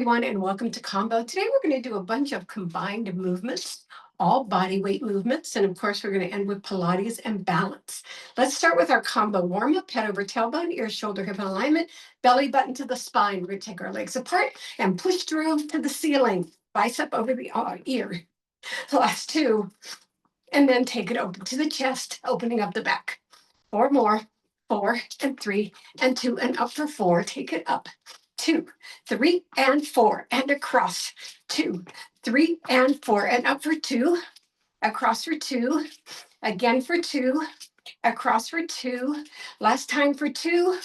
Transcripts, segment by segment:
Everyone, and welcome to Combo. Today we're going to do a bunch of combined movements, all body weight movements, and of course we're going to end with Pilates and balance. Let's start with our combo warm-up, head over tailbone, ear, shoulder, hip, and alignment, belly button to the spine. We're going to take our legs apart and push through to the ceiling, bicep over the ear. The last two, and then take it open to the chest, opening up the back. 4 more, 4 and 3 and 2 and up for 4. Take it up. 2, 3 and 4 and across. 2, 3 and 4 and up for 2. Across for 2. Again for 2. Across for 2. Last time for 2.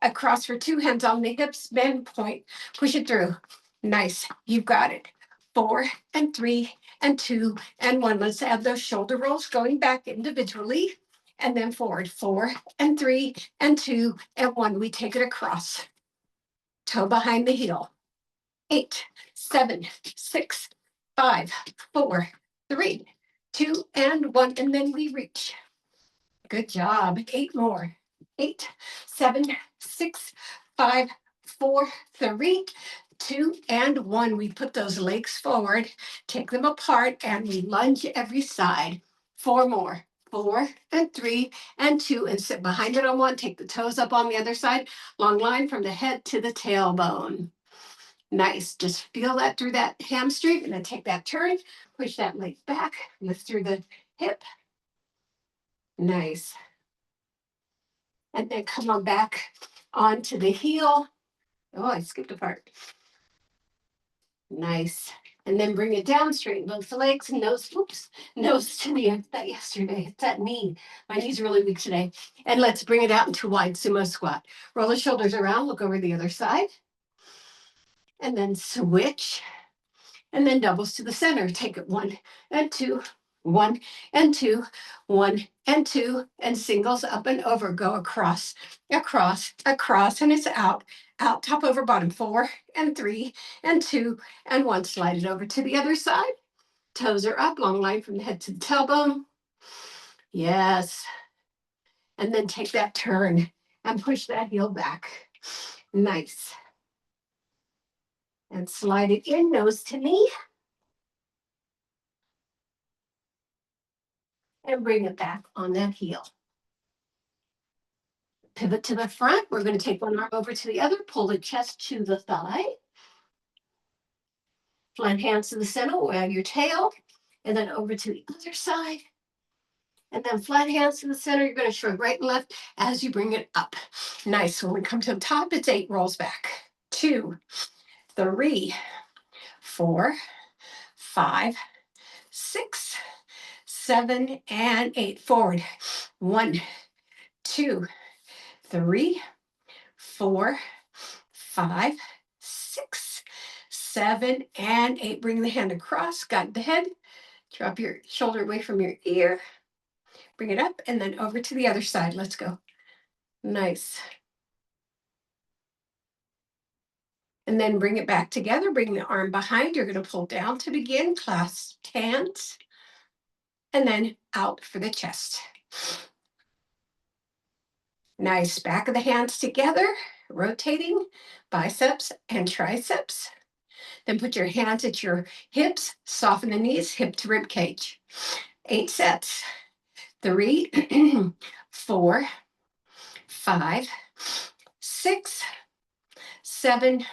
Across for 2. Hands on the hips. Bend, point. Push it through. Nice. You've got it. 4 and 3 and 2 and 1. Let's add those shoulder rolls going back individually. And then forward. 4 and 3 and 2 and 1. We take it across. Toe behind the heel. 8, 7, 6, 5, 4, 3, 2, and 1. And then we reach. Good job. 8 more. 8, 7, 6, 5, 4, 3, 2, and 1. We put those legs forward, take them apart, and we lunge every side. 4 more. 4 and 3 and 2, and sit behind it on 1. Take the toes up on the other side. Long line from the head to the tailbone. Nice. Just feel that through that hamstring, and then take that turn. Push that leg back. Lift through the hip. Nice. And then come on back onto the heel. Oh, I skipped a part. Nice. And then bring it down, straighten both the legs, nose to the end. That yesterday. It's that knee. My knee's really weak today. And let's bring it out into wide sumo squat. Roll the shoulders around, look over the other side. And then switch. And then doubles to the center. Take it 1 and 2, 1 and 2, 1 and 2, and singles up and over. Go across, across, across, and it's out. Out, top over bottom. 4 and 3 and 2 and 1. Slide it over to the other side. Toes are up, long line from the head to the tailbone. Yes. And then take that turn and push that heel back. Nice. And slide it in, nose to knee. And bring it back on that heel. Pivot to the front. We're going to take one arm over to the other, pull the chest to the thigh. Flat hands to the center, wag your tail, and then over to the other side. And then flat hands to the center. You're going to shrug right and left as you bring it up. Nice. When we come to the top, it's 8 rolls back. 2, 3, 4, 5, 6, 7, and 8. Forward. 1, 2, 3, 4, 5, 6, 7, and 8. Bring the hand across, guide the head. Drop your shoulder away from your ear. Bring it up and then over to the other side. Let's go. Nice. And then bring it back together. Bring the arm behind. You're going to pull down to begin. Clasp hands. And then out for the chest. Nice. Back of the hands together. Rotating biceps and triceps. Then put your hands at your hips. Soften the knees, hip to rib cage. 8 sets. 3, 4, 5, 6, 7,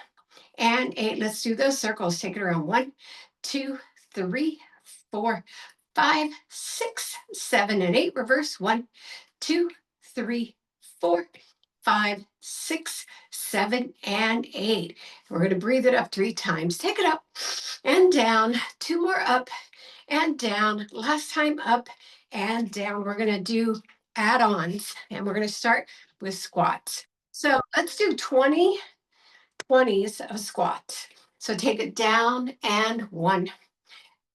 and 8. Let's do those circles. Take it around. 1, 2, 3, 4, 5, 6, 7, and 8. Reverse. 1, 2, 3, 4, 5, 6, 7, and 8. We're going to breathe it up 3 times. Take it up and down. 2 more up and down. Last time up and down. We're going to do add-ons, and we're going to start with squats. So let's do 20 20s of squats. So take it down and 1,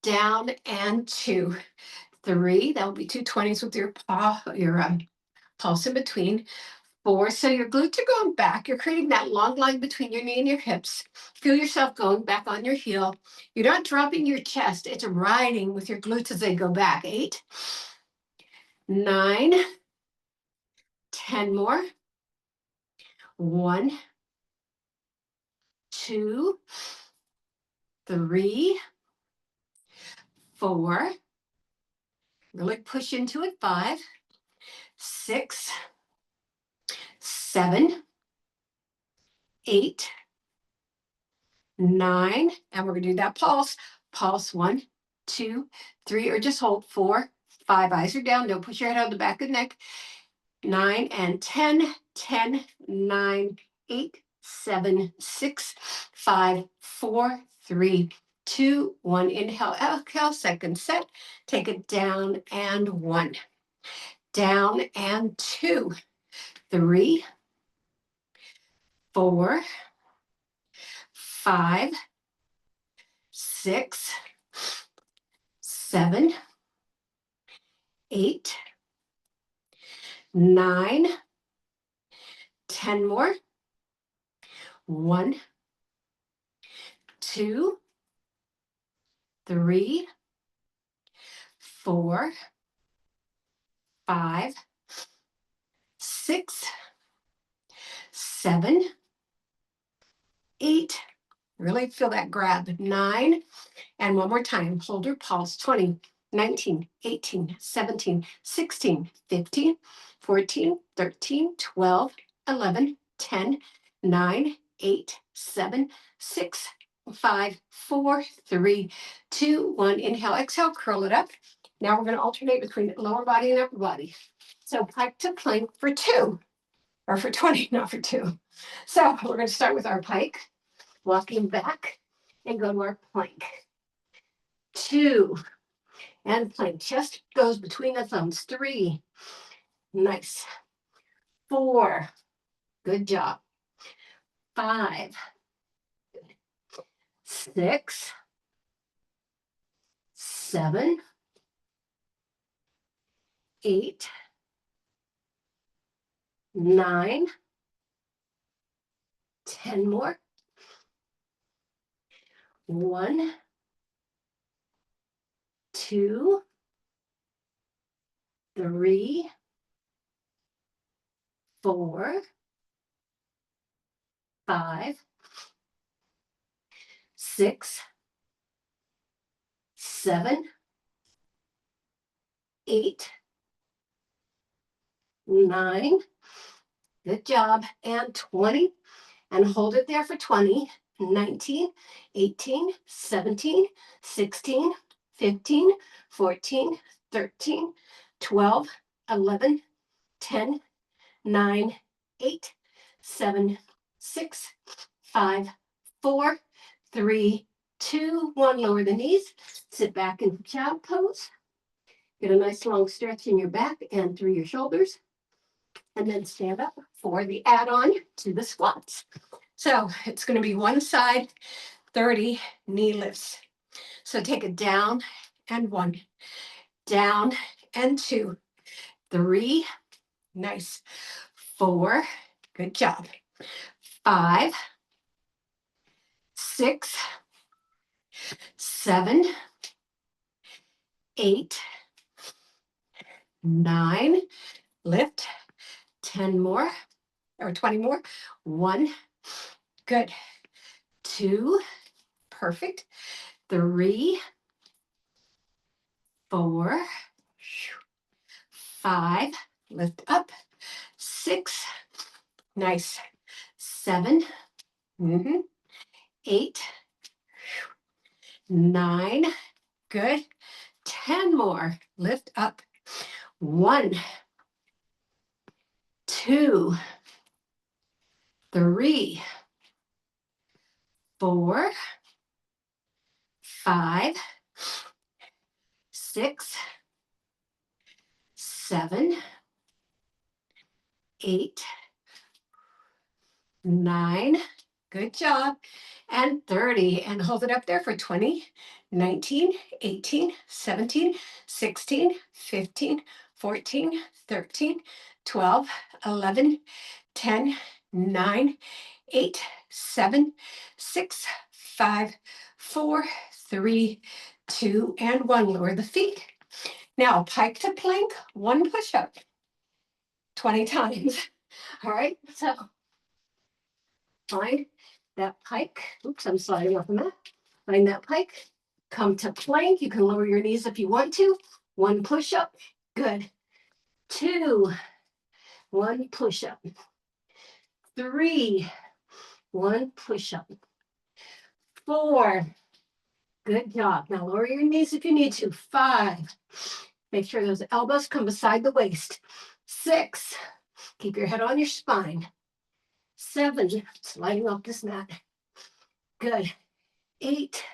down and 2, 3. That will be 2 20s with your pulse in between. 4. So your glutes are going back. You're creating that long line between your knee and your hips. Feel yourself going back on your heel. You're not dropping your chest. It's riding with your glutes as they go back. 8, 9, 10 more. 1, 2, 3, 4, really push into it, 5, 6, 7, 8, 9, and we're gonna do that pulse. Pulse 1, 2, 3, or just hold 4, 5, eyes are down, don't push your head on the back of the neck. 9 and 10, 10, 9, 8, 7, 6, 5, 4, 3, 2, 1. Inhale, exhale, second set. Take it down and 1. Down and 2, 3, 4, 5, 6, 7, 8, 9, 10 more. 1, 2, 3, 4, 5, 6, 7, 8. Really feel that grab. 9. And one more time. Hold your pulse. 20, 19, 18, 17, 16, 15, 14, 13, 12, 11, 10, 9, 8, 7, 6, 5, 4, 3, 2, 1. Inhale, exhale, curl it up. Now we're going to alternate between lower body and upper body. So pike to plank for 2, or for 20, not for 2. So we're going to start with our pike, walking back and go to our plank. 2, and plank. Chest goes between the thumbs. 3, nice. 4, good job. 5, 6, 7, 8, 9, 10 more. 1, 2, 3, 4, 5, 6, 7, 8, 9. Good job. And 20. And hold it there for 20. 19, 18, 17, 16, 15, 14, 13, 12, 11, 10, 9, 8, 7, 6, 5, 4, 3, 2, 1. Lower the knees. Sit back in child pose. Get a nice long stretch in your back and through your shoulders. And then stand up for the add-on to the squats. So it's going to be one side, 30 knee lifts. So take it down and 1, down and 2, 3, nice. 4, good job. 5, 6, 7, 8, 9, lift. 10 more, or 20 more. 1, good. 2, perfect. 3, 4, 5, lift up. 6, nice. 7, 8, 9, good. 10 more, lift up. 1, 2, 3, 4, 5, 6, 7, 8, 9, good job, and 30, and hold it up there for 20, 19, 18, 17, 16, 15, 14, 13, 12, 11, 10, 9, 8, 7, 6, 5, 4, 3, 2, and 1. Lower the feet. Now, pike to plank, 1 push-up, 20 times. All right, so find that pike. Oops, I'm sliding off the mat. Find that pike. Come to plank. You can lower your knees if you want to. 1 push-up. Good. 2. 1 push-up. 3. 1 push-up. 4. Good job. Now lower your knees if you need to. 5. Make sure those elbows come beside the waist. 6. Keep your head on your spine. 7. Sliding off this mat. Good. 8.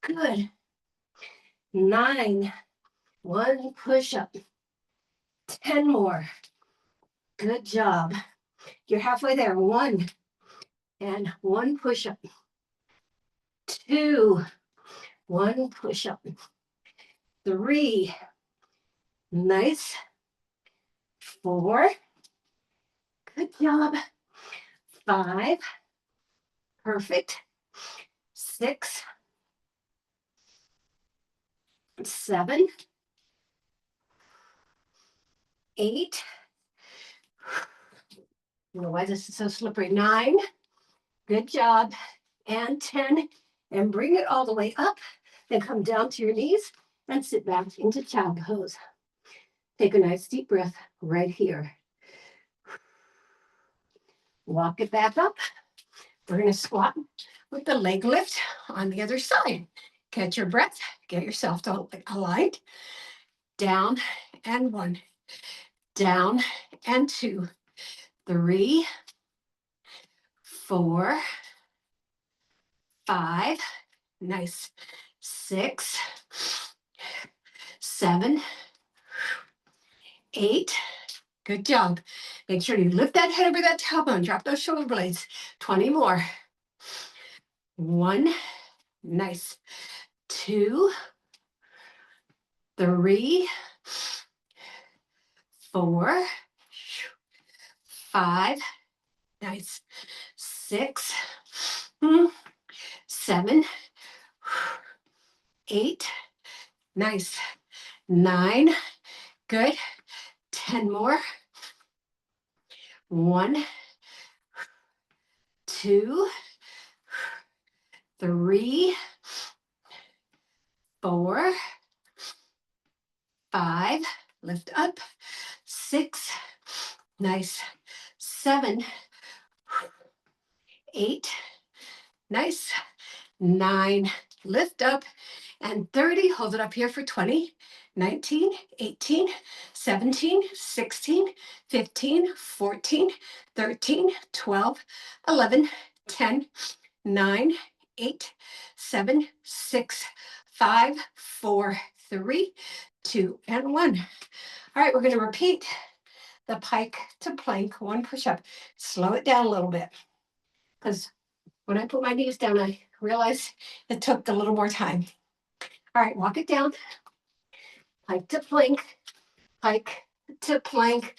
Good. 9. 1 push-up. 10 more. Good job. You're halfway there. 1. And 1 push-up. 2. 1 push-up. 3. Nice. 4. Good job. 5. Perfect. 6. 7. 8. I don't know why this is so slippery. 9. Good job. And 10. And bring it all the way up. Then come down to your knees and sit back into child pose. Take a nice deep breath right here. Walk it back up. We're going to squat with the leg lift on the other side. Catch your breath. Get yourself aligned. Down and 1. Down and 2. 3. 4. 5. Nice. 6. 7. 8. Good job. Make sure you lift that head over that tailbone. Drop those shoulder blades. 20 more. 1. Nice. 2. 3. 4. 5. Nice. 6. 7. 8. Nice. 9. Good. 10 more. 1. 2. 3. 4. 5. Lift up. 6. Nice. 7. 8. Nice. 9. Lift up. And 30. Hold it up here for 20. 19, 18, 17, 16, 15, 14, 13, 12, 11, 10, 9, 8, 7, 6, 5, 4, 3, 2, and 1. All right, we're going to repeat the pike to plank, 1 push-up. Slow it down a little bit, because when I put my knees down, I realized it took a little more time. All right, walk it down. Pike to plank, pike to plank,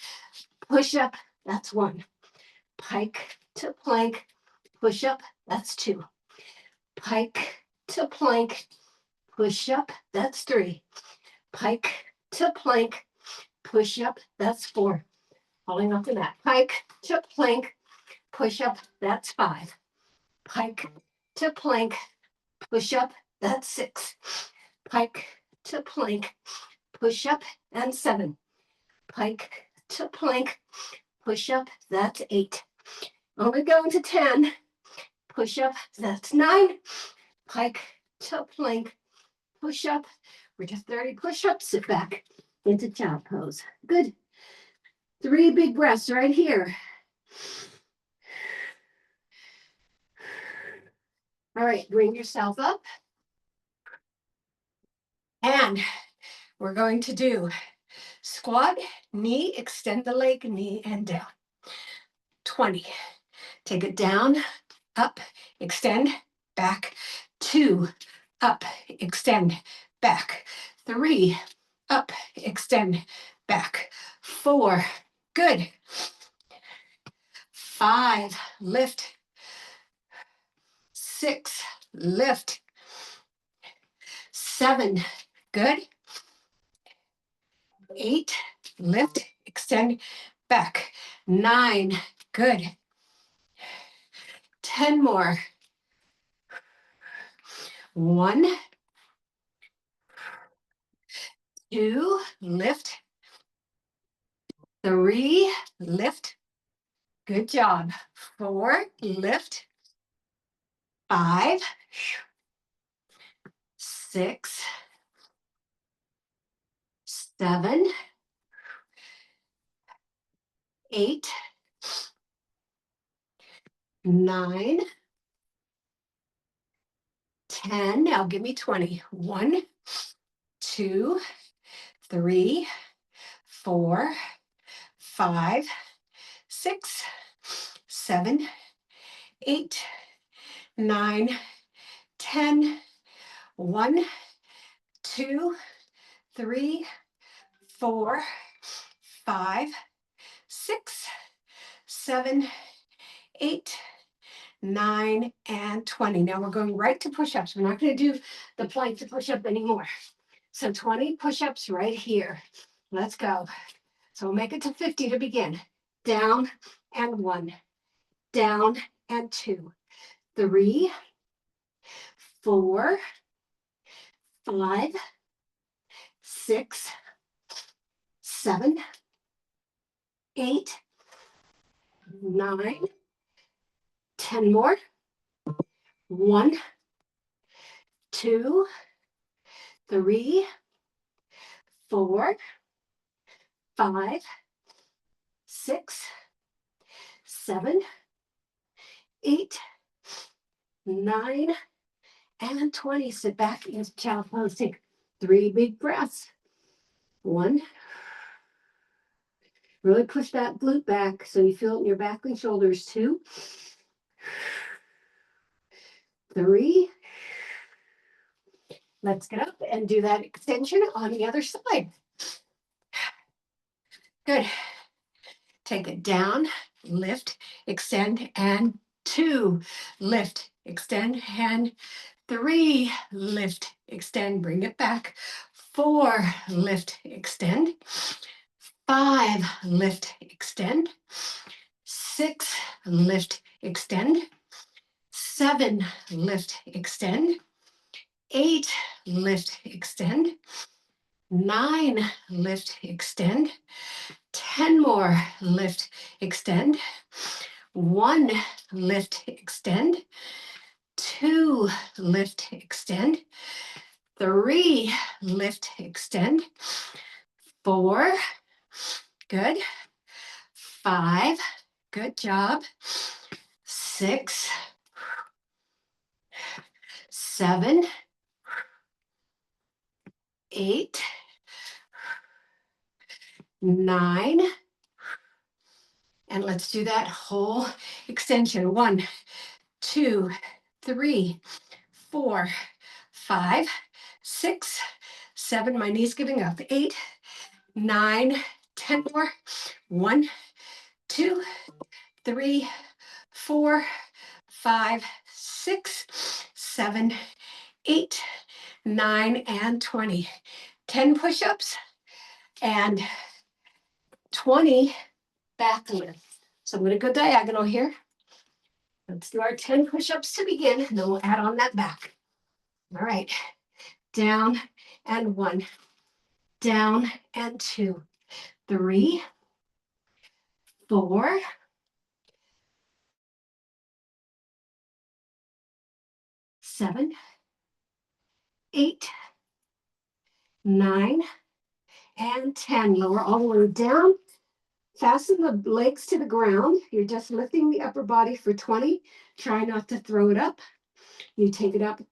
push-up, that's 1. Pike to plank, push-up, that's 2. Pike to plank, push-up, that's 3. Pike to plank, push-up, that's 4. Falling off the mat. Pike to plank, push-up, that's 5. Pike to plank, push-up, that's 6. Pike to plank, push-up, and 7. Pike to plank, push-up, that's 8. Only going to 10. Push-up, that's 9. Pike to plank, push-up. We're just 30 push-ups. Sit back into child pose. Good. 3 big breaths right here. All right, bring yourself up. And we're going to do squat, knee, extend the leg, knee, and down. 20. Take it down, up, extend, back. 2, up, extend, back. 3, up, extend, back. 4, good. 5, lift. 6, lift. 7, good. 8, lift, extend, back. 9, good. 10 more. 1, 2, lift. 3, lift. Good job. 4, lift. 5, 6, 7, 8, 9, 10. Now give me 20. 1, 2, 3, 4, 5, 6, 7, 8, 9, 10. 1, 2, 3, 4, 5, 6, 7, 8, 9, and 20. Now we're going right to push-ups. We're not going to do the plank to push-up anymore. So 20 push-ups right here. Let's go. So we'll make it to 50 to begin. Down and 1, down and 2, 3, 4, 5, 6, 7, 8, 9, 10 more. 1, 2, 3, 4, 5, 6, 7, 8, 9, and 20. Sit back into child pose. Take 3 big breaths. 1. Really push that glute back so you feel it in your back and shoulders. 2, 3. Let's get up and do that extension on the other side. Good. Take it down, lift, extend, and 2. Lift, extend, and 3. Lift, extend, bring it back. 4. Lift, extend. 5. Lift, extend. 6. Lift, extend. 7. Lift, extend. 8. Lift, extend. 9. Lift, extend. 10 more. Lift, extend. 1. Lift, extend. 2. Lift, extend. 3. Lift, extend. 4. Good. 5. Good job. 6. 7. 8. 9. And let's do that whole extension. 1, 2, 3, 4, 5, 6, 7. My knee's giving up. 8, 9, 10 more. 1, 2, 3, 4, 5, 6, 7, 8, 9, and 20. 10 push-ups and 20 back lifts. So I'm going to go diagonal here. Let's do our 10 push-ups to begin, and then we'll add on that back. All right. Down and 1, down and 2, 3, 4, 7, 8, 9, and 10. Lower all the way down. Fasten the legs to the ground. You're just lifting the upper body for 20. Try not to throw it up. You take it up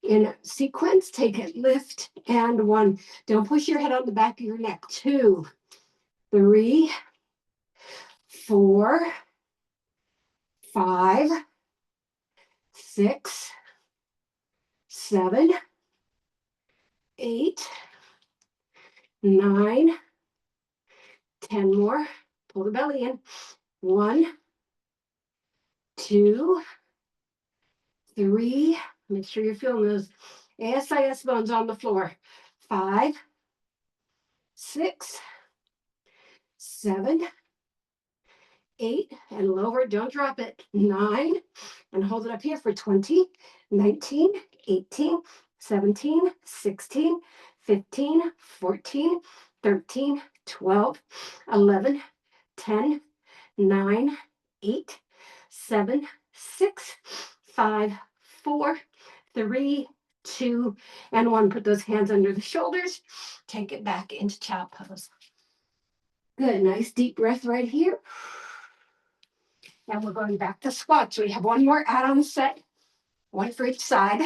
in sequence. Take it, lift, and 1. Don't push your head on the back of your neck. 2, 3, 4, 5, 6, 7, 8, 9, 10 more. Pull the belly in. 1, 2, 3. Make sure you're feeling those ASIS bones on the floor. 5, 6, 7, 8, and lower. Don't drop it. 9, and hold it up here for 20, 19, 18, 17, 16, 15, 14, 13, 12, 11, 10, 9, 8, 7, 6, 5, 4, 3, 2, and 1. Put those hands under the shoulders. Take it back into child pose. Good, nice deep breath right here. And we're going back to squats. We have one more add-on set, one for each side.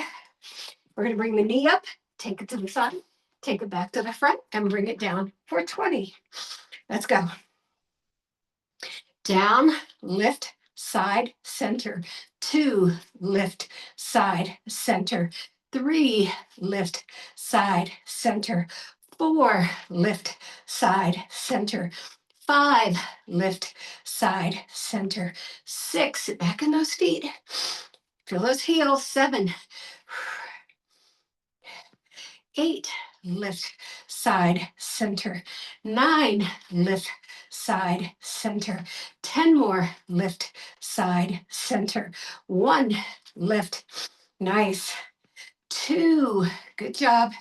We're going to bring the knee up, take it to the side, take it back to the front, and bring it down for 20. Let's go. Down, lift, side, center. 2, lift, side, center. 3, lift, side, center. 4, lift, side, center. 5, lift, side, center. 6, sit back in those feet. Feel those heels. 7, 8, lift, side, center. 9, lift, side, center. 10 more, lift, side, center. 1, lift, nice. 2, good job.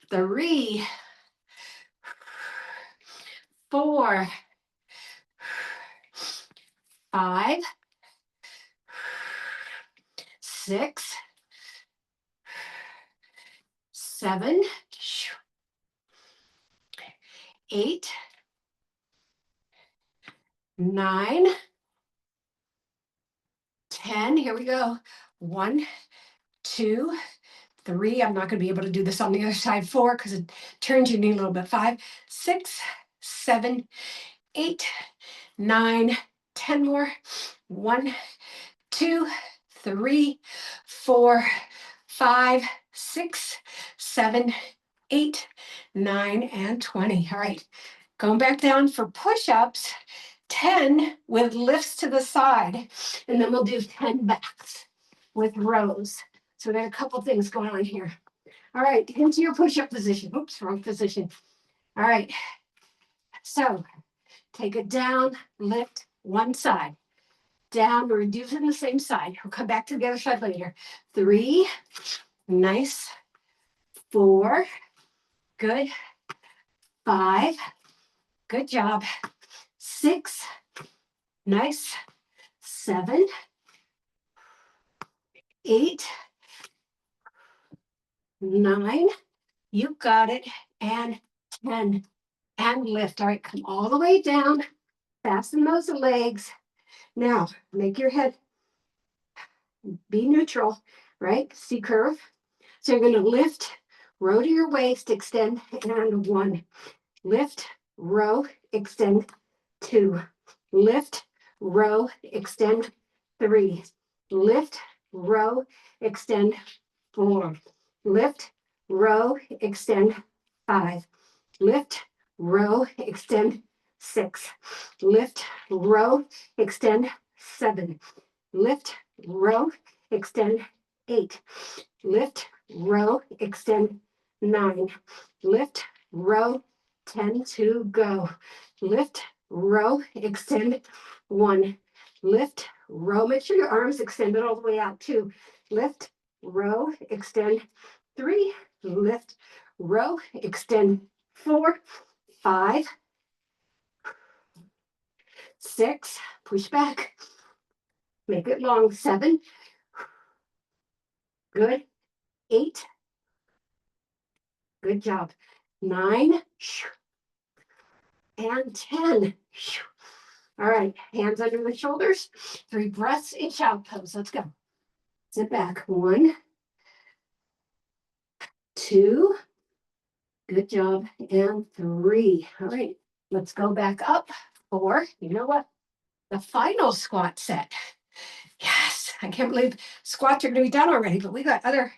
3, 4, 5, 6, 7, 8, 9, 10. Here we go. 1, 2, 3. I'm not going to be able to do this on the other side. 4, because it turns your knee a little bit. 5, 6, 7, 8, 9, 10 more. 1, 2, 3, 4, 5, 6, 7, 8, 9, and 20. All right, going back down for push-ups, 10 with lifts to the side, and then we'll do 10 backs with rows. So we got a couple things going on here. All right, into your push-up position. Oops, wrong position. All right, so take it down, lift one side. Down, we're reducing the same side. We'll come back to the other side later. 3, nice. 4, good. 5, good job. 6, nice. 7, 8, 9, you got it, and 10, and lift. All right, come all the way down, fasten those legs. Now, make your head be neutral, right? C curve. So you're going to lift, row to your waist, extend, and 1. Lift, row, extend, 2. Lift, row, extend, 3. Lift, row, extend, 4. Lift, row, extend, 5. Lift, row, extend, 6. Lift, row, extend, 7. Lift, row, extend, 8. Lift, row, extend, 9. Lift, row, 10 to go. Lift, row, extend, 1. Lift, row, make sure your arms extended all the way out too. Lift, row, extend, 3. Lift, row, extend, 4, 5, 6, push back, make it long, 7, good, 8, good job, 9, and 10. All right, hands under the shoulders, 3 breaths in child pose. Let's go. Sit back. 1, 2, good job, and 3. All right, let's go back up. 4, you know what? The final squat set. Yes, I can't believe squats are going to be done already, but we got other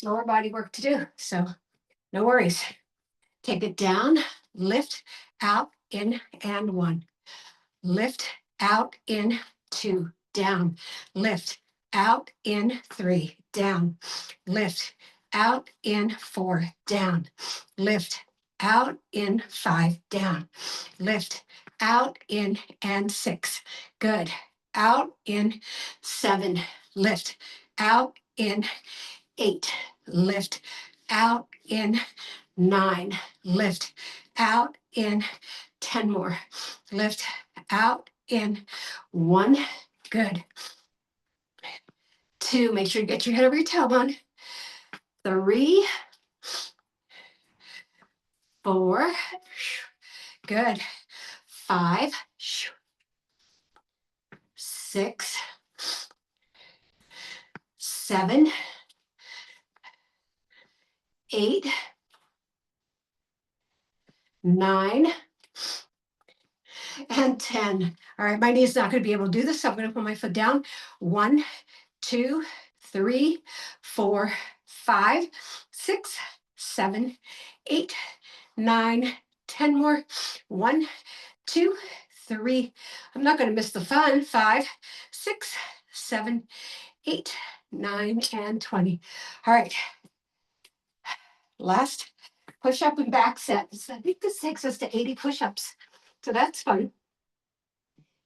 lower body work to do. So no worries. Take it down, lift, out, in, and 1. Lift, out, in, 2, down. Lift, out, in, 3, down. Lift, out, in, 4, down. Lift, out, in, 5, down. Lift, out, in, and 6. Good. Out, in, 7. Lift, out, in 8, lift, out in 9, lift, out in 10 more, lift, out in 1, good. 2, make sure you get your head over your tailbone. 3, 4, good. 5, 6, 7, 8, 9, and 10. All right, my knee's not going to be able to do this, so I'm going to put my foot down. 1, 2, 3, 4, 5, 6, 7, 8, 9, 10 more. 1, 2, 3. I'm not going to miss the fun. 5, 6, 7, 8, 9, and 20. All right. Last push-up and back set. So I think this takes us to 80 push-ups. So that's fun.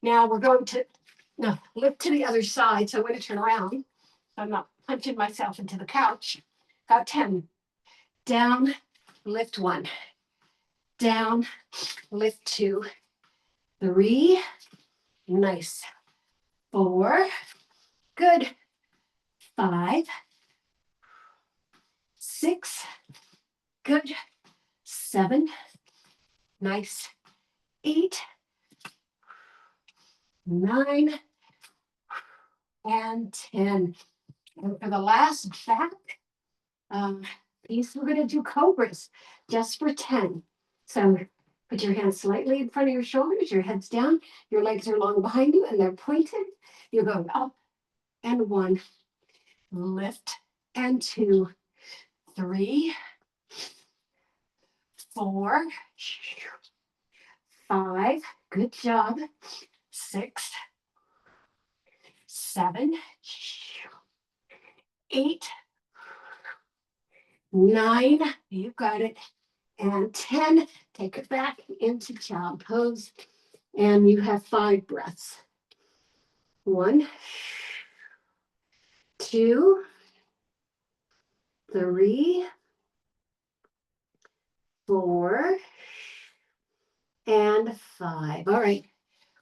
Now we're going to lift to the other side. So I'm going to turn around. So I'm not punching myself into the couch. Got 10. Down, lift 1. Down, lift 2. 3. Nice. 4. Good. 5. 6. Good. 7. Nice. 8. 9. And 10. And for the last back piece, we're going to do cobras just for 10. So put your hands slightly in front of your shoulders, your head's down, your legs are long behind you, and they're pointed. You're going up and 1, lift and 2, 3, 4, 5, good job, 6, 7, 8, 9, you got it, and 10. Take it back into child pose, and you have 5 breaths. 1, 2, 3, 4, and 5. All right,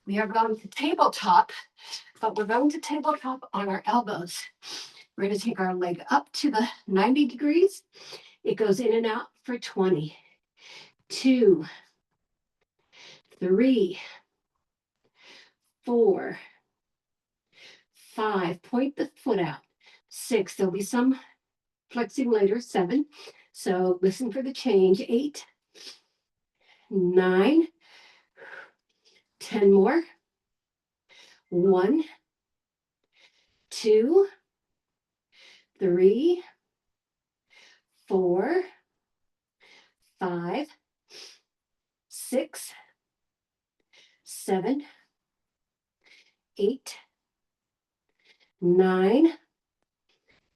we are going to tabletop, but we're going to tabletop on our elbows. We're going to take our leg up to the 90 degrees. It goes in and out for 20. 2, 3, 4, 5. Point the foot out. 6. There'll be some flexing later. 7. So listen for the change. 8, 9, 10 more. 1, 2, 3, 4, 5, 6, 7, 8, 9,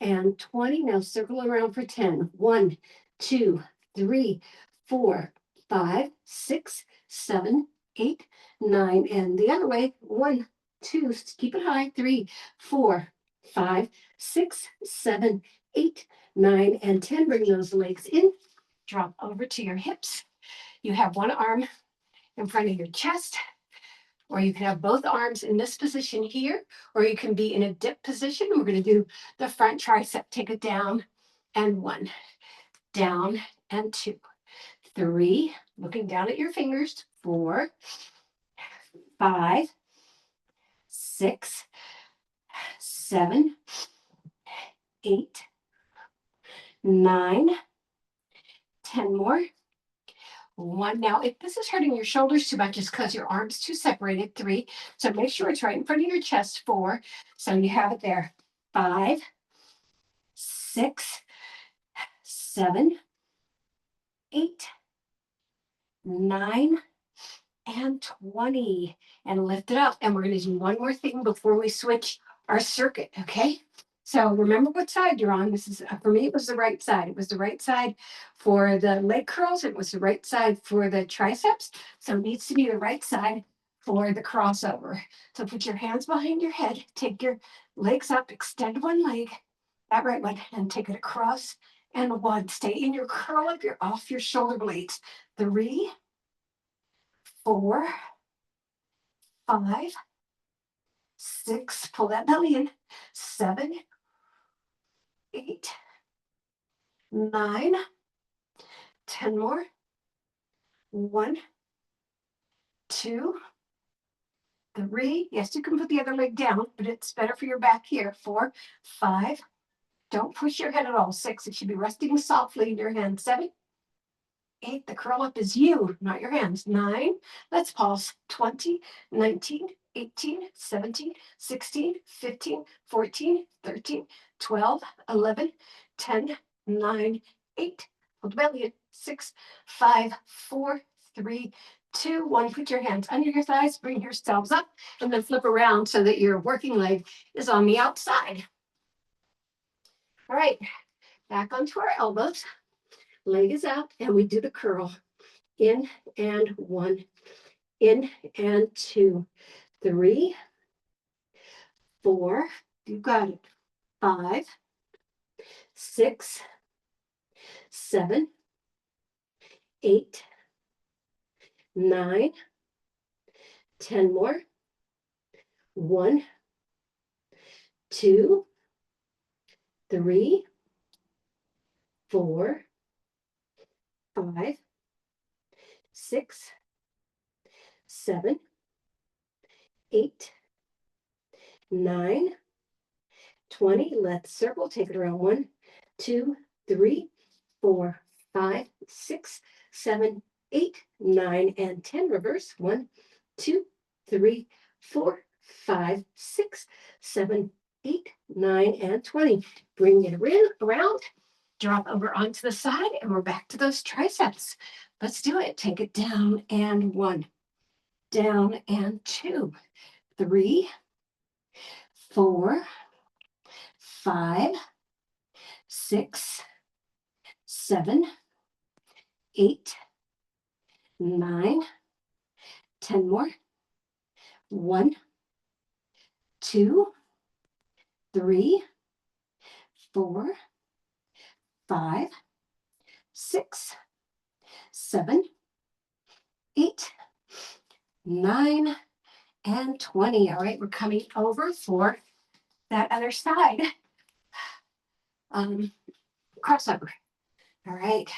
and 20. Now circle around for 10. 1, 2, 3, 4, 5, 6, 7, 8, 9, and the other way. 1, 2, keep it high. 3, 4, 5, 6, 7, 8, 9, and 10. Bring those legs in. Drop over to your hips. You have one arm in front of your chest, or you can have both arms in this position here, or you can be in a dip position. We're going to do the front tricep. Take it down and 1, down and 2, 3, looking down at your fingers, 4, 5, 6, 7, 8, 9, 10 more. 1. Now, if this is hurting your shoulders too much, it's because your arms too separated. 3. So make sure it's right in front of your chest. 4. So you have it there. 5, 6, 7, 8, 9, and 20. And lift it up. And we're going to do one more thing before we switch our circuit. Okay. So remember what side you're on. This is, for me, it was the right side. It was the right side for the leg curls. It was the right side for the triceps. So it needs to be the right side for the crossover. So put your hands behind your head. Take your legs up. Extend one leg. that right one, and take it across. And one, stay in your curl up, you're off your shoulder blades. 3, 4, 5, 6, pull that belly in. 7, 8, 9, 10 more. 1, 2, 3. Yes, you can put the other leg down, but it's better for your back here. 4, 5. Don't push your head at all. 6. It should be resting softly in your hand. 7, 8. The curl up is you, not your hands. 9. Let's pause. 20, 19, 18, 17, 16, 15, 14, 13, 12, 11, 10, 9, 8. Hold the belly in. 6, 5, 4, 3, 2, 1. Put your hands under your thighs, bring yourselves up, and then flip around so that your working leg is on the outside. All right, back onto our elbows. Leg is out, and we do the curl. In and 1, in and 2, 3, 4, you got it. 5, 6, 7, 8, 9, 10 more. 1, 2, 3, 4, 5, 6, 7, 8, 9, 20. Let's circle. Take it around. 1, 2, 3, 4, 5, 6, 7, 8, 9, and 10. Reverse. 1, 2, 3, 4, 5, 6, 7, 8, 9, and 20. Bring it around. Drop over onto the side, and we're back to those triceps. Let's do it. Take it down and 1, down and 2, 3, 4, 5, 6, 7, 8, 9, 10 more. 1, 2, 3, 4, 5, 6, 7, 8, 9, and 20. All right, we're coming over for that other side. Crossover. All right.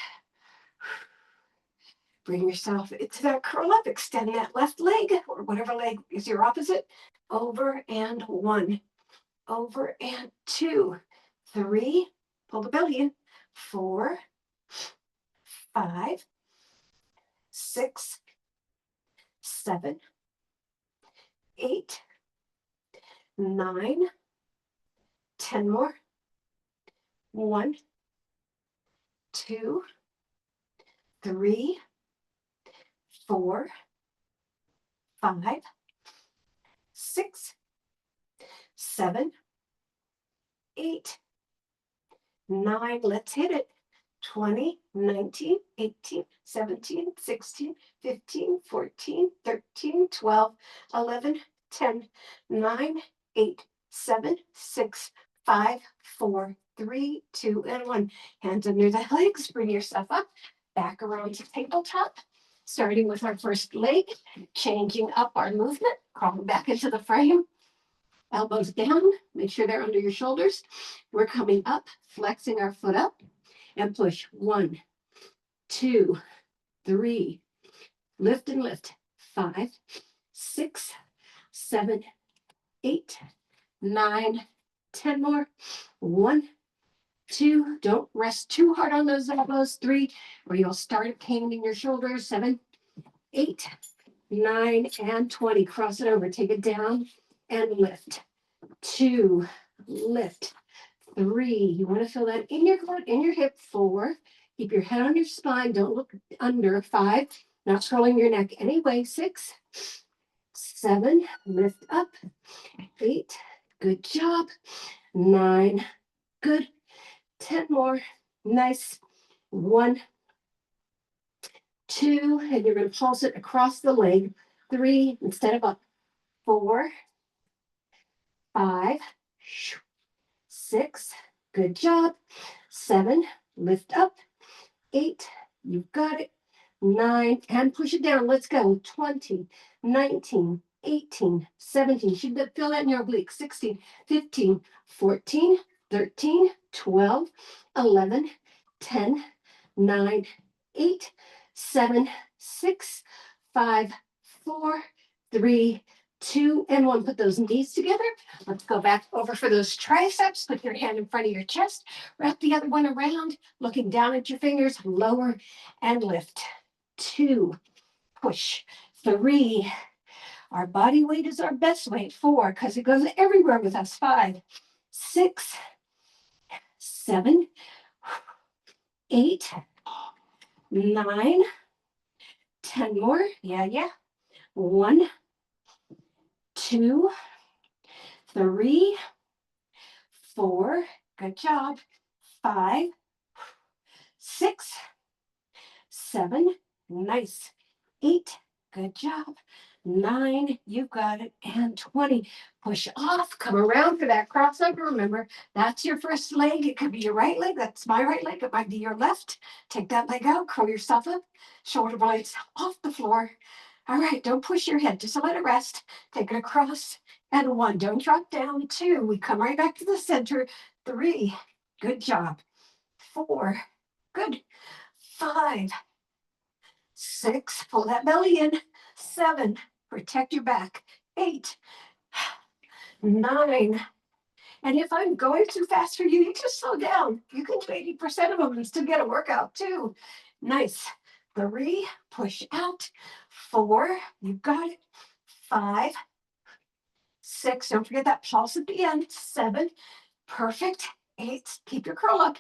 Bring yourself into that curl up. Extend that left leg, or whatever leg is your opposite. Over and 1. Over and 2. 3. Pull the belly in. 4, 5, 6, 7, 8, 9, 10 more. 1, 2, 3, 4, 5, 6, 7, 8, 9. Let's hit it. 20, 19, 18, 17, 16, 15, 14, 13, 12, 11, 10, 9, 8, 7, 6, 5, 4, 3, 2, and 1. Hands under the legs. Bring yourself up. Back around to tabletop. Starting with our first leg. Changing up our movement. Crawling back into the frame. Elbows down. Make sure they're under your shoulders. We're coming up. Flexing our foot up. And push. 1, 2, 3. Lift and lift. 5, 6, 7, 8, 9, 10 more. 1, 2. Don't rest too hard on those elbows. 3, or you'll start pain in your shoulders. 7, 8, 9, and 20. Cross it over. Take it down and lift. 2, lift. 3, you want to feel that in your glute, in your hip. 4, keep your head on your spine. Don't look under. 5, not curling your neck anyway. 6, 7, lift up. 8, good job. 9, good. 10 more. Nice. 1, 2, and you're going to pulse it across the leg. 3, instead of up. 4, 5, 6, Good job. 7, lift up. 8, you've got it. 9, and push it down. Let's go. 20, 19, 18, 17. Should feel that in your obliques. 16, 15, 14, 13, 12, 11, 10, 9, 8, 7, 6, 5, 4, 3, 2, and 1. Put those knees together. Let's go back over for those triceps. Put your hand in front of your chest. Wrap the other one around, looking down at your fingers. Lower and lift. 2, push. 3, our body weight is our best weight. 4, because it goes everywhere with us. 5, 6, 7, 8, 9, 10 more. Yeah. 1, 2, 3, 4. Good job. 5, 6, 7. Nice. 8. Good job. 9. You got it. And 20. Push off. Come around for that crossover. Remember, that's your first leg. It could be your right leg. That's my right leg. It might be your left. Take that leg out. Curl yourself up. Shoulder blades off the floor. All right. Don't push your head. Just let it rest. Take it across. And 1. Don't drop down. 2. We come right back to the center. 3. Good job. 4. Good. 5. 6. Pull that belly in. 7. Protect your back. 8. 9. And if I'm going too fast for you, you just slow down. You can do 80% of them and still get a workout too. Nice. 3. Push out. 4. You got it. 5. 6. Don't forget that pulse at the end. 7. Perfect. 8. Keep your curl up.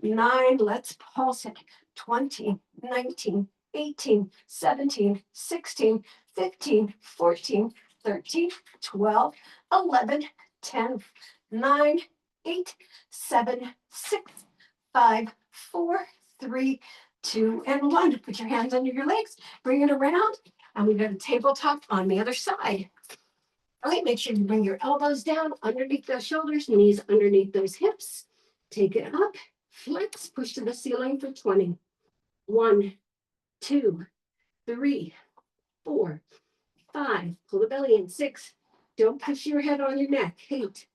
9. Let's pulse it. 20, 19, 18, 17, 16, 15, 14, 13, 12, 11, 10, 9, 8, 7, 6, 5, 4, 3, 2, and 1. Put your hands under your legs, bring it around, and we go to tabletop on the other side. All right, make sure you bring your elbows down underneath those shoulders, knees underneath those hips. Take it up, flex, push to the ceiling for 20. 1, 2, 3, 4, 5. Pull the belly in. 6. Don't push your head on your neck. 8,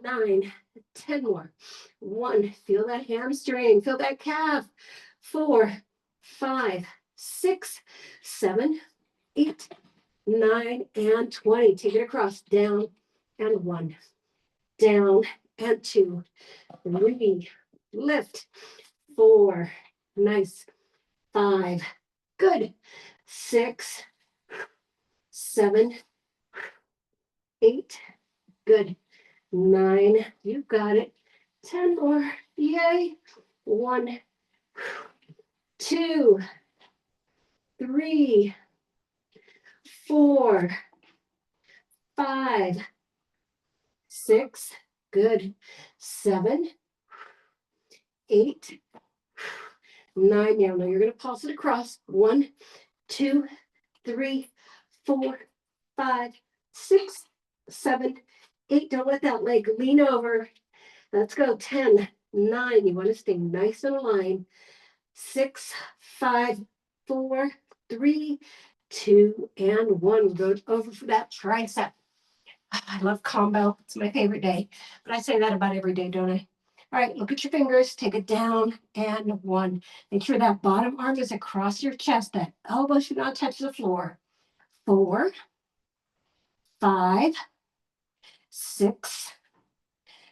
9, 10 more. 1. Feel that hamstring. Feel that calf. 4, 5, 6, 7, 8, 9, and 20. Take it across. Down and 1. Down and 2. 3. Lift. 4. Nice. 5. Good. 6, 7, 8. Good. 9. You got it. 10 more. Yay. 1, 2, 3, 4, 5, 6. Good. 7, 8, 9. Now you're going to pulse it across. 1, 2, 3, 4, 5, 6, 7, 8. Don't let that leg lean over. Let's go. 10, 9. You want to stay nice and aligned. 6, 5, 4, 3, 2, and 1. Go over for that tricep. I love combo. It's my favorite day. But I say that about every day, don't I? All right, look at your fingers. Take it down and 1. Make sure that bottom arm is across your chest. That elbow should not touch the floor. 4, 5, 6,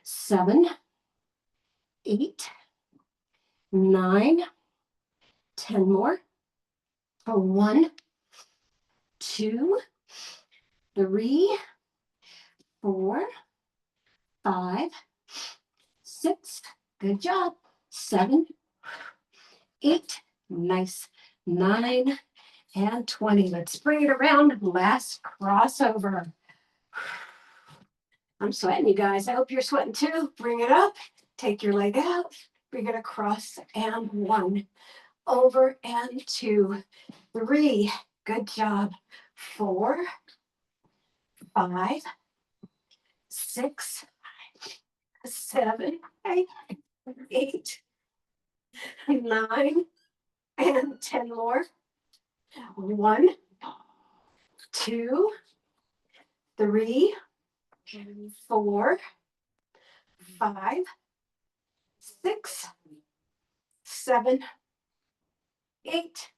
7, 8, 9, 10 more. 1, 2, 3, 4, 5, 6. Good job. 7, 8. Nice. 9 and 20. Let's bring it around. Last crossover. I'm sweating, you guys. I hope you're sweating too. Bring it up. Take your leg out. Bring it across and 1. Over and 2. 3. Good job. 4, 5, 6, 7, 8, 9, and 10 more. 1, 2, 3, 4, 5, 6, 7, 8,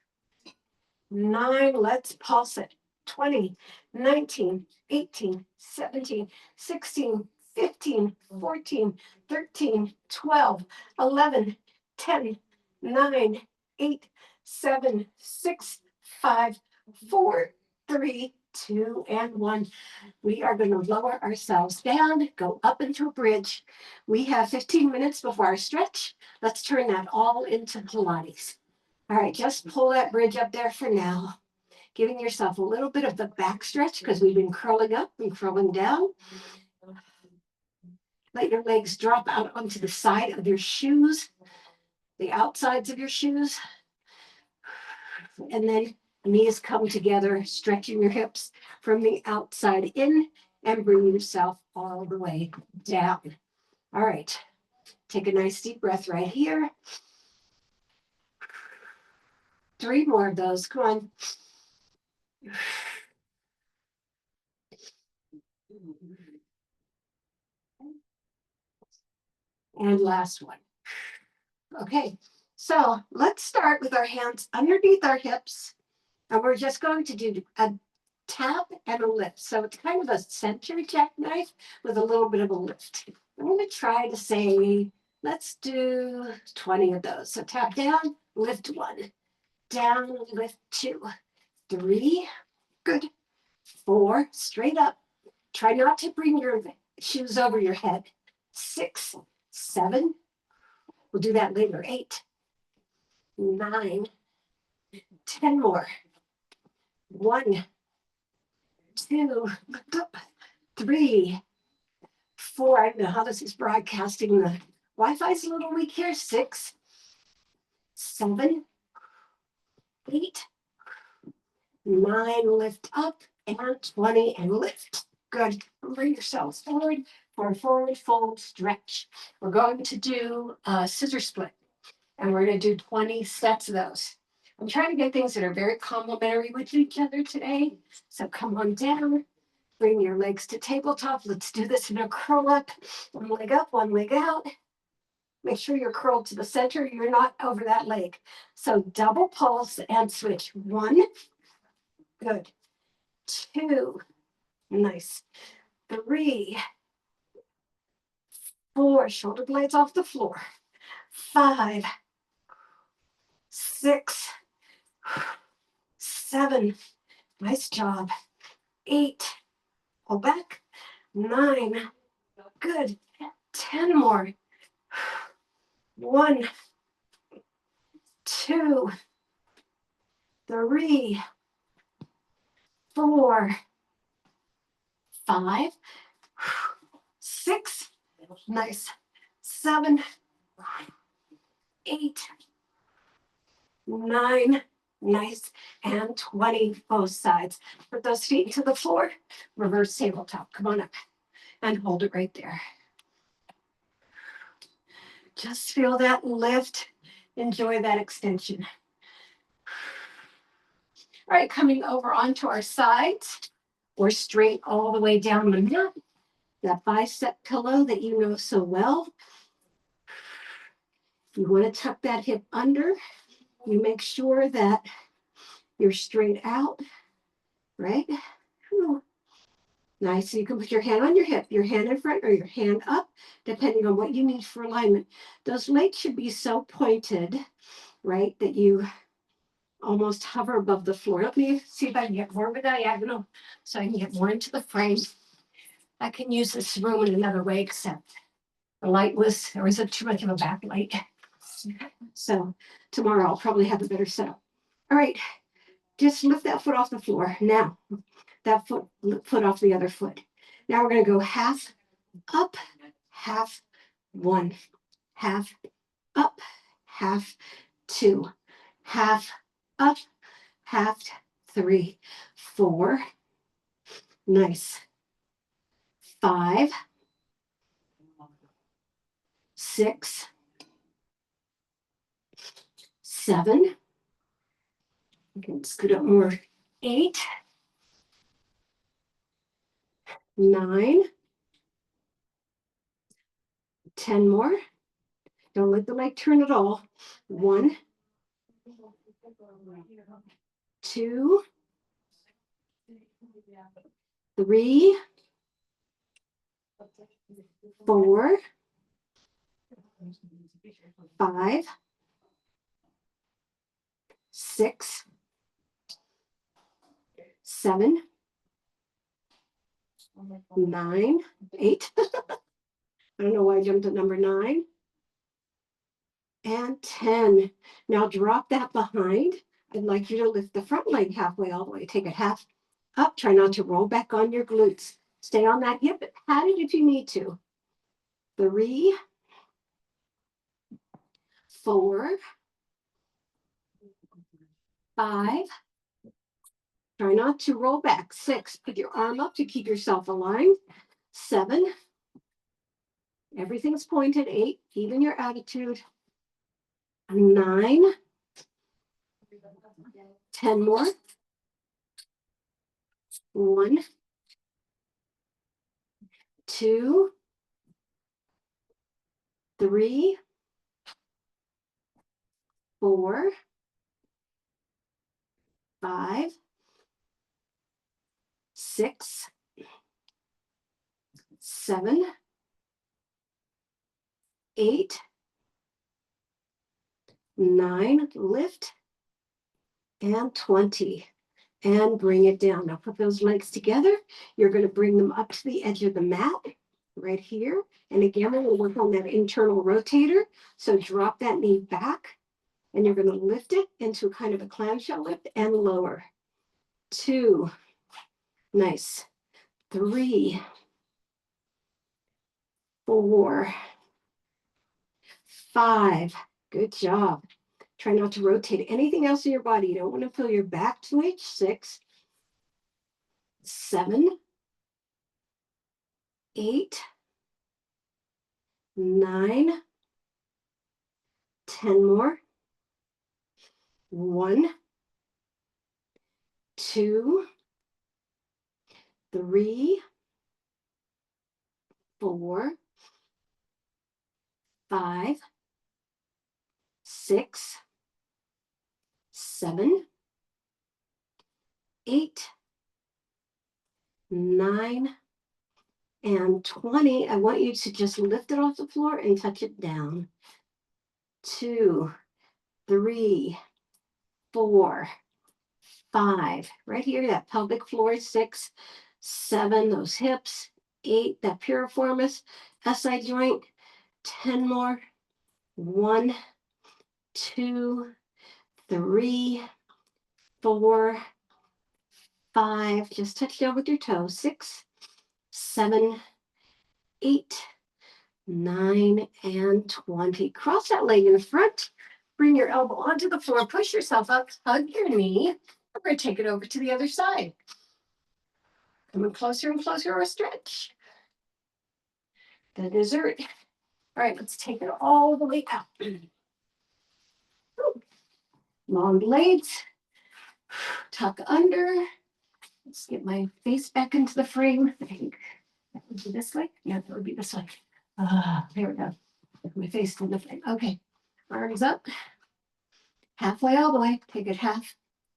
9. Let's pulse it. 20, 19, 18, 17, 16, 15, 14, 13, 12, 11, 10, 9, 8, 7, 6, 5, 4, 3, 2, and 1. We are going to lower ourselves down, go up into a bridge. We have 15 minutes before our stretch. Let's turn that all into Pilates. All right, just pull that bridge up there for now. Giving yourself a little bit of the back stretch because we've been curling up and curling down. Let your legs drop out onto the side of your shoes, the outsides of your shoes. And then knees come together, stretching your hips from the outside in and bring yourself all the way down. All right, take a nice deep breath right here. 3 more of those, come on. And last one. Okay, so let's start with our hands underneath our hips. And we're just going to do a tap and a lift. So it's kind of a center jackknife with a little bit of a lift. I'm going to try to say, let's do 20 of those. So tap down, lift 1, down, lift 2, 3, good, 4, straight up. Try not to bring your shoes over your head. 6, 7, we'll do that later. 8, 9, 10 more. 1, 2, 3, 4. I don't know how this is broadcasting. The Wi-Fi's a little weak here. 6, 7, 8, 9. Lift up and 20 and lift. Good. Bring yourselves forward for a forward fold stretch. We're going to do a scissor split, and we're going to do 20 sets of those. I'm trying to get things that are very complementary with each other today. So come on down. Bring your legs to tabletop. Let's do this in a curl up. 1 leg up, 1 leg out. Make sure you're curled to the center. You're not over that leg. So double pulse and switch. 1, good. 2, nice. 3, 4, shoulder blades off the floor. 5, 6, 7, nice job. 8, pull back. 9, good. 10 more. 1, 2, 3, 4, 5, 6, nice. 7, 8, 9, nice. And 20, both sides. Put those feet into the floor. Reverse tabletop. Come on up and hold it right there. Just feel that lift. Enjoy that extension. All right, coming over onto our sides. We're straight all the way down the mat. That bicep pillow that you know so well. You want to tuck that hip under. You make sure that you're straight out, right? Whew. Nice. So you can put your hand on your hip, your hand in front or your hand up, depending on what you need for alignment. Those legs should be so pointed, right, that you almost hover above the floor. Let me see if I can get more of a diagonal so I can get more into the frame. I can use this room in another way, except there was too much of a backlight. So tomorrow I'll probably have a better setup. All right, just lift that foot off the floor. Now, that foot off the other foot. Now we're going to go half up, half 1, half up, half 2, half up, half 3, 4, nice, 5, 6, 7. You can scoot up more. 8, 9, 10 more. Don't let the leg turn at all. 1, 2, 3, 4, 5, 6, 7, 9, 8. I don't know why I jumped at number 9. And 10. Now drop that behind. I'd like you to lift the front leg halfway all the way. Take it half up. Try not to roll back on your glutes. Stay on that hip. Pat it if you need to. 3, 4, 5. Try not to roll back. 6. Put your arm up to keep yourself aligned. 7. Everything's pointed. 8. Even your attitude. 9. 10 more. 1, 2, 3, 4, 5, 6, 7, 8, 9, lift, and 20. And bring it down. Now put those legs together. You're going to bring them up to the edge of the mat right here. And again, we'll work on that internal rotator. So drop that knee back and you're going to lift it into kind of a clamshell lift and lower. 2, nice. 3, 4, 5, good job. Try not to rotate anything else in your body. You don't want to feel your back twitch. 6, 7, 8, 9, 10 more. 1, 2, 3, 4, 5, 6, 7, 8, 9, and 20. I want you to just lift it off the floor and touch it down. 2, 3, 4, 5. Right here, that pelvic floor. 6, 7, those hips. 8, that piriformis, SI joint. 10 more. 1, 2, 3, 4, 5. Just touch down with your toes. 6, 7, 8, 9, and 20. Cross that leg in front. Bring your elbow onto the floor. Push yourself up. Hug your knee. We're going to take it over to the other side. Coming closer and closer or stretch. The dessert. All right, let's take it all the way out. Long blades. Tuck under. Let's get my face back into the frame. I think that would be this way. Yeah, that would be this way. There we go. My face in the frame. Okay. Arms up. Halfway all the way. Take it half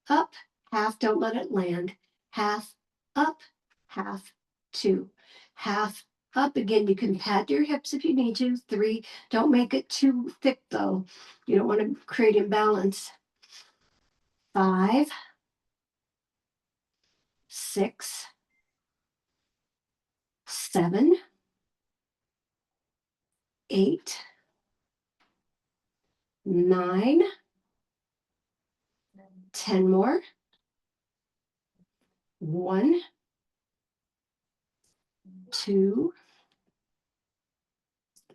up, half. Don't let it land. Half up, half, 2. Half up. Again, you can pad your hips if you need to. 3. Don't make it too thick though. You don't want to create imbalance. 5, 6, 7, 8, 9, 10 more. 1, 2,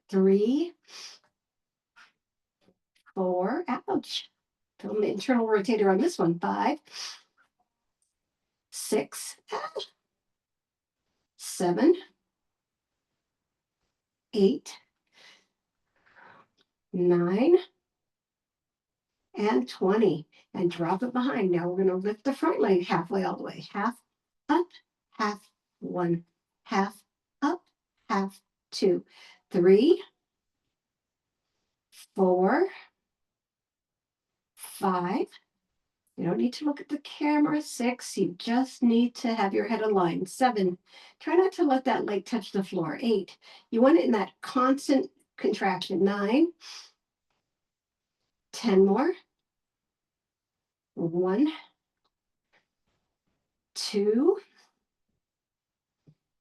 3, 4. Ouch. Feel the internal rotator on this one. 5, 6, 7, 8, 9, and 20. And drop it behind. Now we're going to lift the front leg halfway all the way. Half up, half, 1, half up, half, 2, 3, 4, 5. You don't need to look at the camera. 6. You just need to have your head aligned. 7. Try not to let that leg touch the floor. 8. You want it in that constant contraction. 9. 10 more. 1, 2,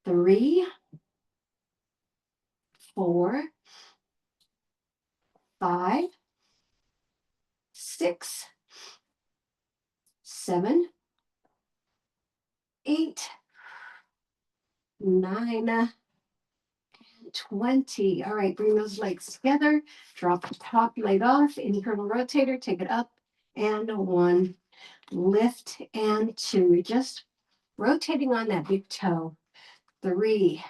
3, 4, 5, 6, 7, 8, 9, 20. All right, bring those legs together. Drop the top leg off. Internal rotator, take it up. And 1, lift, and 2. You're just rotating on that big toe. 3,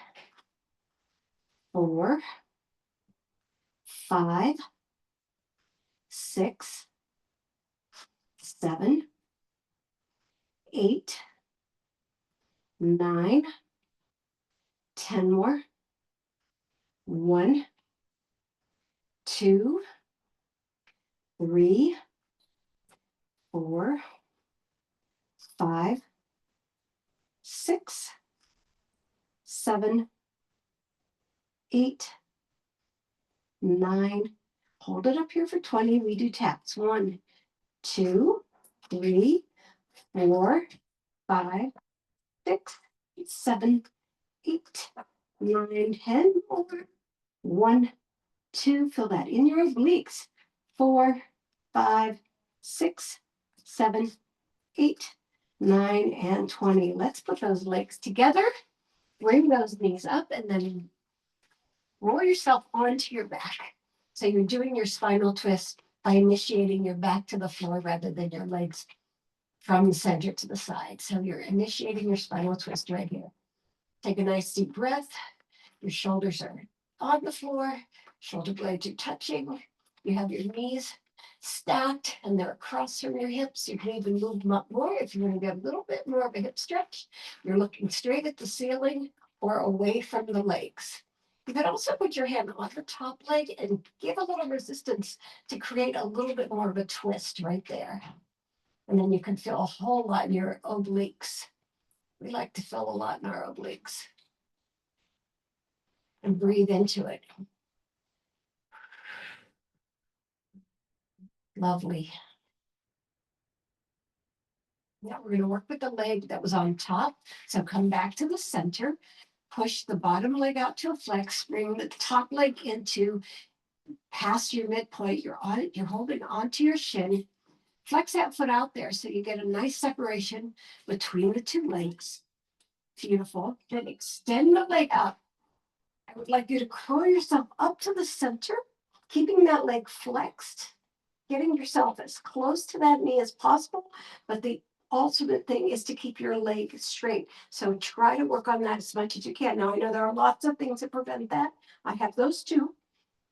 4, 5, 6, 7, 8, 9, 10 more. 1, 2, 3, 4, 5, 6, 7, 8, 9. Hold it up here for 20. We do taps. 1, 2, 3, 4, 5, 6, 7, 8, 9, 10 more. 1, 2. Feel that in your obliques. 4, 5, 6, 7, 8, 9, and 20. Let's put those legs together. Bring those knees up and then roll yourself onto your back. So you're doing your spinal twist by initiating your back to the floor rather than your legs from the center to the side. So you're initiating your spinal twist right here. Take a nice deep breath. Your shoulders are on the floor. Shoulder blades are touching. You have your knees stacked and they're across from your hips. You can even move them up more if you want to get a little bit more of a hip stretch. You're looking straight at the ceiling or away from the legs. You can also put your hand on the top leg and give a little resistance to create a little bit more of a twist right there. And then you can feel a whole lot in your obliques. We like to feel a lot in our obliques. And breathe into it. Lovely. Now we're going to work with the leg that was on top. So come back to the center. Push the bottom leg out to a flex. Bring the top leg into past your midpoint. You're on it. You're holding onto your shin. Flex that foot out there so you get a nice separation between the two legs. Beautiful. Then extend the leg out. I would like you to curl yourself up to the center, keeping that leg flexed, getting yourself as close to that knee as possible. But the ultimate thing is to keep your leg straight. So try to work on that as much as you can. Now, I know there are lots of things that prevent that. I have those too.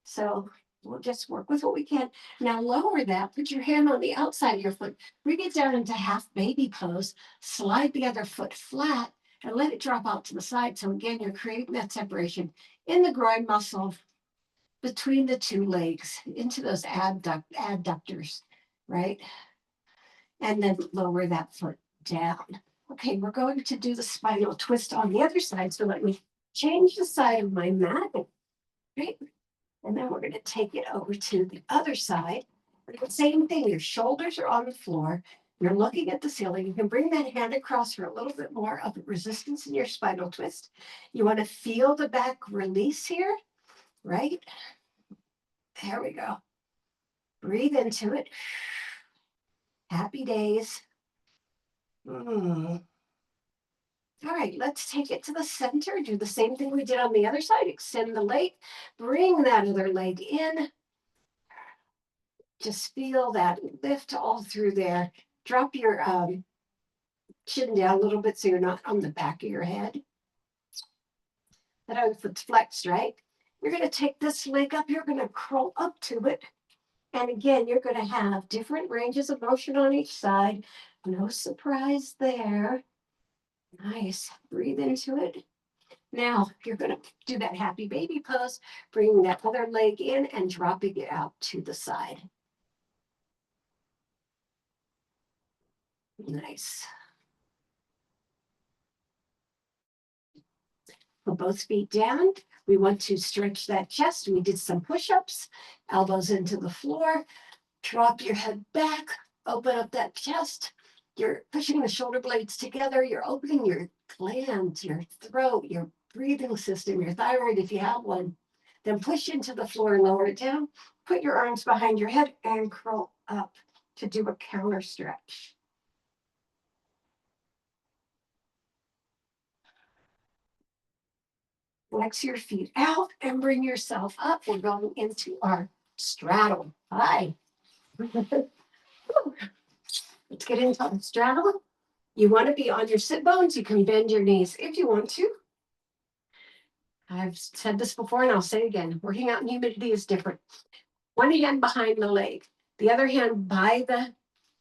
So we'll just work with what we can. Now lower that, put your hand on the outside of your foot, bring it down into half baby pose, slide the other foot flat and let it drop out to the side. So again, you're creating that separation in the groin muscle between the two legs into those adductors, right? And then lower that foot down. Okay, we're going to do the spinal twist on the other side. So let me change the side of my mat, right? And then we're going to take it over to the other side. The same thing, your shoulders are on the floor. You're looking at the ceiling. You can bring that hand across for a little bit more of resistance in your spinal twist. You want to feel the back release here, right? There we go. Breathe into it. Happy days. All right, let's take it to the center. Do the same thing we did on the other side. Extend the leg. Bring that other leg in. Just feel that lift all through there. Drop your chin down a little bit so you're not on the back of your head. That other foot's flexed, right? You're going to take this leg up. You're going to curl up to it. And again, you're going to have different ranges of motion on each side. No surprise there. Nice. Breathe into it. Now you're going to do that happy baby pose, bringing that other leg in and dropping it out to the side. Nice. Put both feet down. We want to stretch that chest. We did some push-ups, elbows into the floor. Drop your head back, open up that chest. You're pushing the shoulder blades together. You're opening your glands, your throat, your breathing system, your thyroid if you have one. Then push into the floor and lower it down. Put your arms behind your head and curl up to do a counter stretch. Flex your feet out and bring yourself up. We're going into our straddle. Hi. Let's get into the straddle. You want to be on your sit bones. You can bend your knees if you want to. I've said this before and I'll say it again. Working out in humidity is different. One hand behind the leg, the other hand by the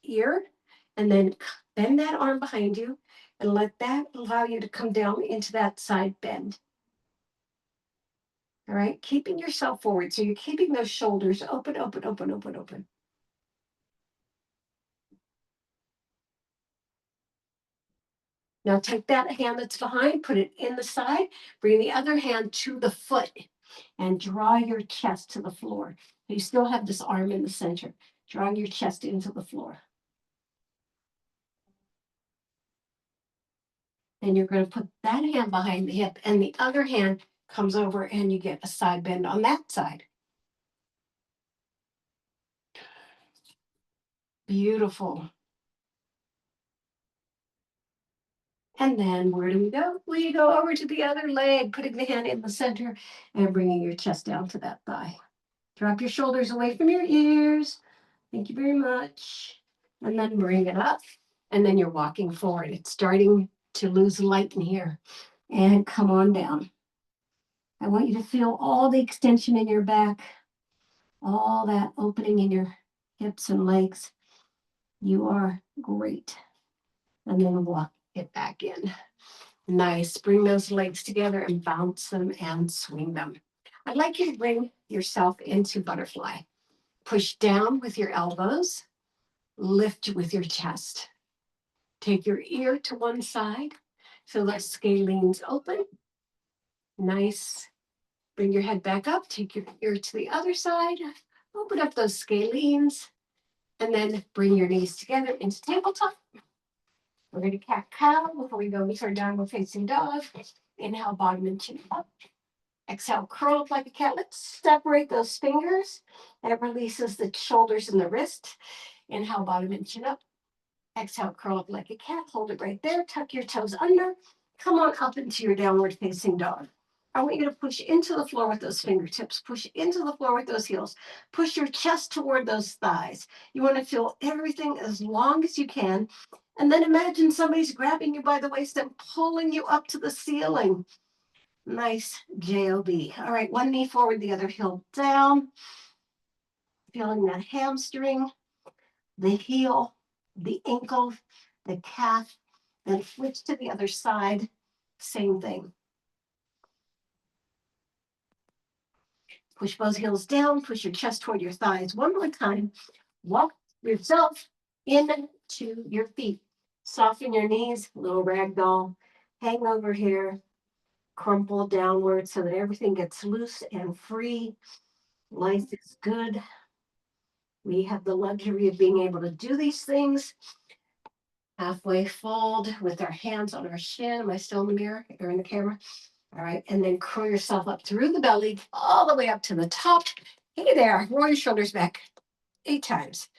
ear, and then bend that arm behind you and let that allow you to come down into that side bend. All right, keeping yourself forward. So you're keeping those shoulders open, open, open, open, open. Now take that hand that's behind, put it in the side, bring the other hand to the foot and draw your chest to the floor. You still have this arm in the center. Draw your chest into the floor. And you're going to put that hand behind the hip and the other hand comes over and you get a side bend on that side. Beautiful. And then where do we go? We go over to the other leg, putting the hand in the center and bringing your chest down to that thigh. Drop your shoulders away from your ears. Thank you very much. And then bring it up. And then you're walking forward. It's starting to lose light in here. And come on down. I want you to feel all the extension in your back, all that opening in your hips and legs. You are great. And then walk it back in. Nice. Bring those legs together and bounce them and swing them. I'd like you to bring yourself into butterfly. Push down with your elbows. Lift with your chest. Take your ear to one side. Feel those scalenes open. Nice. Bring your head back up. Take your ear to the other side. Open up those scalenes. And then bring your knees together into tabletop. We're going to cat-cow before we go into our downward facing dog. Inhale, bottom and chin up. Exhale, curl up like a cat. Let's separate those fingers. That releases the shoulders and the wrist. Inhale, bottom and chin up. Exhale, curl up like a cat. Hold it right there. Tuck your toes under. Come on up into your downward facing dog. I want you to push into the floor with those fingertips. Push into the floor with those heels. Push your chest toward those thighs. You want to feel everything as long as you can. And then imagine somebody's grabbing you by the waist and pulling you up to the ceiling. Nice J-O-B. All right, one knee forward, the other heel down. Feeling that hamstring, the heel, the ankle, the calf. Then switch to the other side. Same thing. Push both heels down, push your chest toward your thighs. One more time. Walk yourself into your feet. Soften your knees, little ragdoll. Hang over here. Crumple downward so that everything gets loose and free. Life is good. We have the luxury of being able to do these things. Halfway fold with our hands on our shin. Am I still in the mirror or in the camera? All right, and then curl yourself up through the belly, all the way up to the top. Hey there, roll your shoulders back 8 times.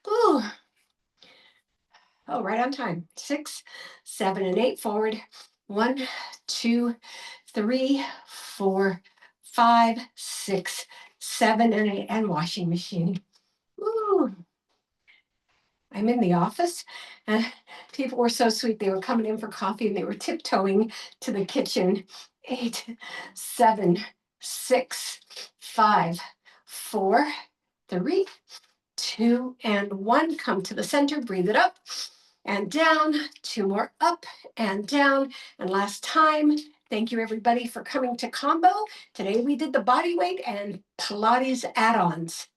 Ooh. Oh, right on time. 6, 7, and 8 forward. 1, 2, 3, 4, 5, 6, 7, and 8, and washing machine. Ooh. I'm in the office and people were so sweet. They were coming in for coffee and they were tiptoeing to the kitchen. 8, 7, 6, 5, 4, 3, 2, and 1. Come to the center, breathe it up and down. 2 more up and down. And last time, thank you everybody for coming to Combo. Today we did the body weight and Pilates add-ons.